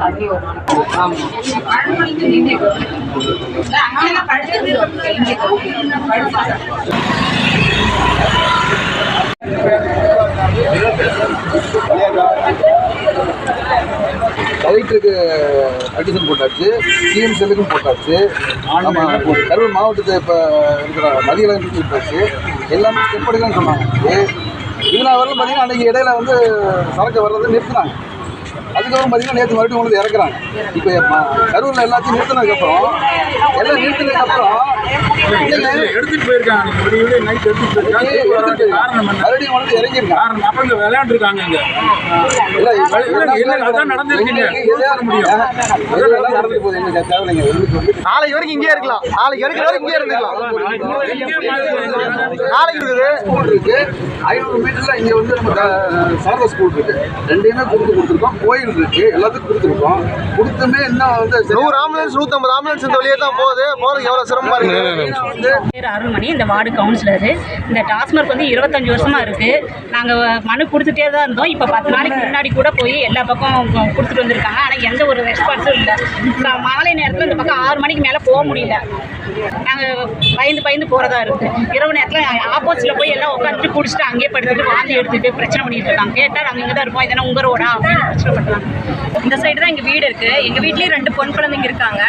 தண்ணி வரும். கலெக்டருக்கு அடிஷன் போட்டாச்சு, சிஎம் செல்லுக்கும் போட்டாச்சு. ஆமாம், கரூர் மாவட்டத்தை இப்போ இருக்கிற மதியம் போட்டாச்சு. எல்லாமே ஸ்டெப் எடுக்கலாம்னு சொன்னாங்க. இதனால் வரல பார்த்தீங்கன்னா அன்றைக்கி இடையில வந்து சரக்கு வர்றதை நிறுத்தினாங்க. அதுக்கப்புறம் பார்த்தீங்கன்னா நேற்று மறுபடியும் கொண்டு இறக்குறாங்க. இப்போ கரூரில் எல்லாத்தையும் நிறுத்தினதுக்கப்புறம் எல்லாம் நிறுத்தினதுக்கப்புறம் எடுத்துட்டு போயிருக்காங்க. நைட் எடுத்துட்டு போயிருக்காங்க. மறுபடியும் வந்து இறங்கியிருக்காங்க. அப்ப இங்க விளையாண்டுருக்காங்க. இங்க அதான் நடந்திருக்கீங்க. நடந்துட்டு போகுது. எங்களுக்கு தேவையில்லைங்க. நாளைக்கு வரைக்கும் இங்கே இருக்கலாம். நாளைக்கு எடுக்கிற வரைக்கும் இங்கே இருந்துக்கலாம். நாளைக்கு இருக்குது ஸ்கூல் இருக்கு. 500 மீட்டர்ல இங்க வந்து நம்ம சாரதா ஸ்கூல் இருக்கு. ரெண்டையுமே கொடுத்துருக்கோம். கோயில் இருக்கு. எல்லாத்துக்கும் கொடுத்துருக்கோம். கொடுத்துமே இன்னும் வந்து 100 ஆம்புலன்ஸ் 150 ஆம்புலன்ஸ் இந்த வழியே தான் போகுது. போறதுக்கு எவ்வளவு சிரமமா இருக்கு. பேர் அருள்மணி, இந்த வார்டு கவுன்சிலர். இந்த டாஸ்மார்க் வந்து 25 வருஷமா இருக்கு. நாங்கள் மனு கொடுத்துட்டே தான் இருந்தோம். இப்போ 10 நாளைக்கு முன்னாடி கூட போய் எல்லா பக்கம் கொடுத்துட்டு வந்திருக்காங்க. ஆனால் எந்த ஒரு ரெஸ்பான்ஸும் இல்லை. மாலை நேரத்தில் இந்த பக்கம் 6 மணிக்கு மேலே போக முடியல. நாங்கள் பயந்து போகிறதா இருக்குது. இரவு நேரத்தில் ஆப்போசிட்டில் போய் எல்லாம் உட்காந்துட்டு குடிச்சிட்டு அங்கேயே படுத்துட்டு வாந்தி எடுத்துட்டு பிரச்சனை பண்ணிட்டு இருக்காங்க. கேட்டால் நாங்கள் இங்கே தான் இருப்போம், இதெல்லாம் உங்கள் ரோடா அப்படின்னு பிரச்சனை பண்ணுறாங்க. இந்த சைடு தான் எங்கள் வீடு இருக்குது. எங்கள் வீட்லேயும் 2 பொன் குழந்தைங்க இருக்காங்க.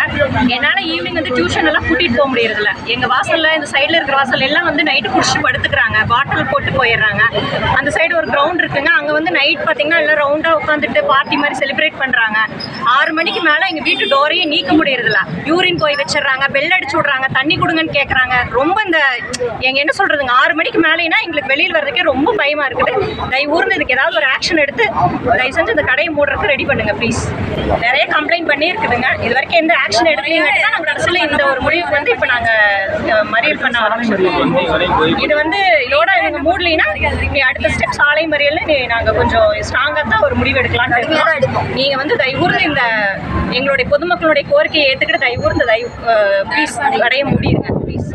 என்னால் ஈவினிங் வந்து டியூஷன் எல்லாம் கூட்டிகிட்டு போக முடியறதில்ல. எங்கள் வாசலில் இந்த சைடில் இருக்கிற வாசல் எல்லாம் வந்து நைட்டு குடிச்சிட்டு படுத்துக்கிறாங்க. பாட்டில் போட்டு போயிடுறாங்க. அந்த சைடு ஒரு கிரவுண்ட் இருக்குங்க. அங்கே வந்து நைட் பார்த்தீங்கன்னா எல்லாம் ரவுண்டாக உட்காந்துட்டு பார்ட்டி மாதிரி செலிப்ரேட் பண்ணுறாங்க. 6 மணிக்கு மேலே எங்கள் வீட்டு டோரையே நீக்க முடியறதில்ல. யூரின் போய் வச்சிடறாங்க, பெல் அடிச்சு விட்றாங்க, தண்ணி கொடுங்கன்னு கேட்குறாங்க. ரொம்ப இந்த எங்கள் என்ன சொல்கிறதுங்க, 6 மணிக்கு மேலேனா எங்களுக்கு வெளியில் வர்றதுக்கே ரொம்ப பயமாக இருக்குது. தயவுர்ந்து இதுக்கு ஏதாவது ஒரு ஆக்ஷன் எடுத்து தயவு செஞ்சு இந்த கடையை மூடுறதுக்கு ரெடி பண்ணுங்கள் ப்ளீஸ். நிறைய கம்ப்ளைண்ட் பண்ணியிருக்குதுங்க. இது வரைக்கும் எந்த ஆக்ஷன் எடுக்கலீங்கன்னா நாங்கள் கடைசியில் இந்த ஒரு முடிவுக்கு வந்து இப்போ நாங்கள் மறியல் பண்ண ஆரம்பிச்சிருக்கோம். இது வந்து இதோட இவங்க மூடலைன்னா அடுத்த ஸ்டெப் சாலை மறியல்னு நாங்கள் கொஞ்சம் ஸ்ட்ராங்காக தான் ஒரு முடிவு எடுக்கலான்னு இருக்கோம். நீங்கள் வந்து தயவுர்ந்து இந்த எங்களுடைய பொதுமக்களுடைய கோரிக்கையை ஏற்றுக்கிட்டு தயவுர்ந்து ப்ளீஸ் கடையை மூடிடுங்க ப்ளீஸ்.